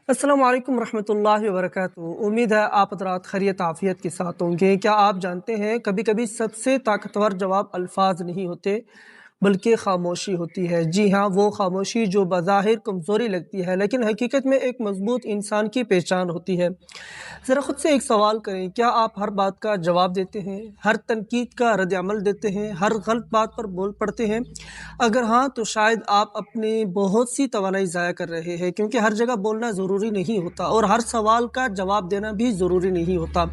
अस्सलाम वालेकुम रहमतुल्लाहि व बरकातुहू। उम्मीद है आप हज़रात खैरियत आफ़ियत के साथ होंगे। क्या आप जानते हैं कभी कभी सबसे ताकतवर जवाब अल्फाज नहीं होते बल्कि खामोशी होती है। जी हाँ, वो खामोशी जो बज़ाहिर कमज़ोरी लगती है लेकिन हकीकत में एक मज़बूत इंसान की पहचान होती है। ज़रा ख़ुद से एक सवाल करें, क्या आप हर बात का जवाब देते हैं, हर तनकीद का रद्द-ए-अमल देते हैं, हर गलत बात पर बोल पड़ते हैं? अगर हाँ, तो शायद आप अपनी बहुत सी तवानाई ज़ाया कर रहे हैं, क्योंकि हर जगह बोलना ज़रूरी नहीं होता और हर सवाल का जवाब देना भी ज़रूरी नहीं होता।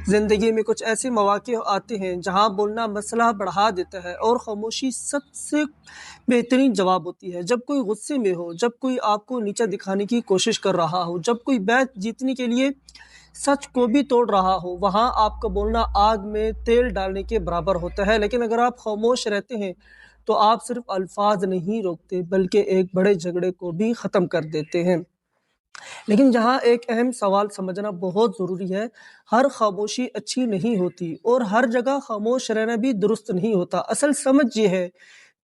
ज़िंदगी में कुछ ऐसे मौक़े आते हैं जहाँ बोलना मसला बढ़ा देता है और ख़ामोशी सबसे बेहतरीन जवाब होती है। जब कोई गुस्से में हो, जब कोई आपको नीचा दिखाने की कोशिश कर रहा हो, जब कोई बात जीतने के लिए सच को भी तोड़ रहा हो, वहाँ आपका बोलना आग में तेल डालने के बराबर होता है। लेकिन अगर आप खामोश रहते हैं, तो आप सिर्फ अल्फाज नहीं रोकते, बल्कि एक बड़े झगड़े को भी ख़त्म कर देते हैं। लेकिन जहाँ एक अहम सवाल समझना बहुत ज़रूरी है, हर खामोशी अच्छी नहीं होती और हर जगह खामोश रहना भी दुरुस्त नहीं होता। असल समझ ये है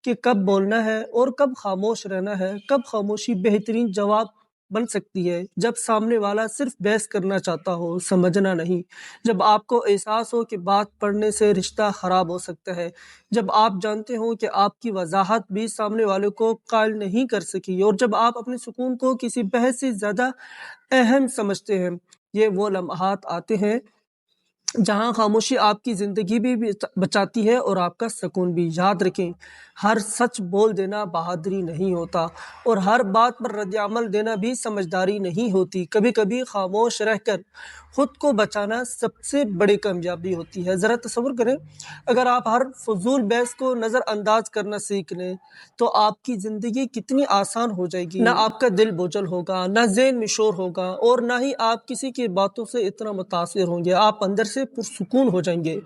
कि कब बोलना है और कब खामोश रहना है, कब खामोशी बेहतरीन जवाब बन सकती है। जब सामने वाला सिर्फ बहस करना चाहता हो, समझना नहीं। जब आपको एहसास हो कि बात पढ़ने से रिश्ता ख़राब हो सकता है। जब आप जानते हो कि आपकी वज़ाहत भी सामने वाले को कायल नहीं कर सकी और जब आप अपने सुकून को किसी बहस से ज़्यादा अहम समझते हैं। ये वो लम्हात आते हैं जहाँ खामोशी आपकी ज़िंदगी भी बचाती है और आपका सुकून भी। याद रखें, हर सच बोल देना बहादुरी नहीं होता और हर बात पर रद्द-ए-अमल देना भी समझदारी नहीं होती। कभी-कभी खामोश रहकर खुद को बचाना सबसे बड़ी कामयाबी होती है। ज़रा तसव्वुर करें, अगर आप हर फ़ुज़ूल बहस को नज़रअंदाज करना सीख लें, तो आपकी ज़िंदगी कितनी आसान हो जाएगी। ना आपका दिल बोझल होगा, ना ज़हन में शोर होगा और ना ही आप किसी की बातों से इतना मुतासिर होंगे। आप अंदर से पुरसुकून हो जाएंगे।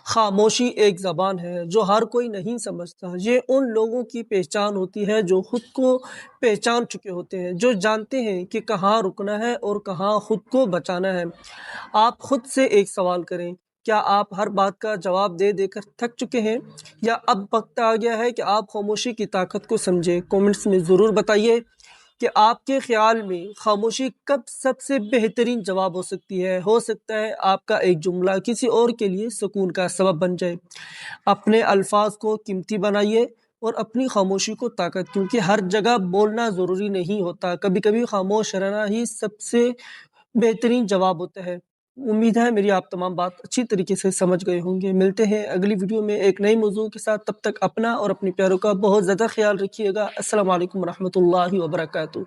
खामोशी एक ज़बान है जो हर कोई नहीं समझता। ये उन लोगों की पहचान होती है जो खुद को पहचान चुके होते हैं, जो जानते हैं कि कहाँ रुकना है और कहाँ खुद को बचाना है। आप खुद से एक सवाल करें, क्या आप हर बात का जवाब दे देकर थक चुके हैं या अब वक्त आ गया है कि आप खामोशी की ताकत को समझें? कमेंट्स में ज़रूर बताइए कि आपके ख्याल में खामोशी कब सबसे बेहतरीन जवाब हो सकती है। हो सकता है आपका एक जुमला किसी और के लिए सुकून का सबब बन जाए। अपने अल्फाज को कीमती बनाइए और अपनी खामोशी को ताकत, क्योंकि हर जगह बोलना ज़रूरी नहीं होता। कभी-कभी खामोश रहना ही सबसे बेहतरीन जवाब होता है। उम्मीद है मेरी आप तमाम बात अच्छी तरीके से समझ गए होंगे। मिलते हैं अगली वीडियो में एक नई मौज़ू के साथ। तब तक अपना और अपने प्यारों का बहुत ज़्यादा ख्याल रखिएगा। अस्सलाम वालेकुम रहमतुल्लाहि व बरकातुहू।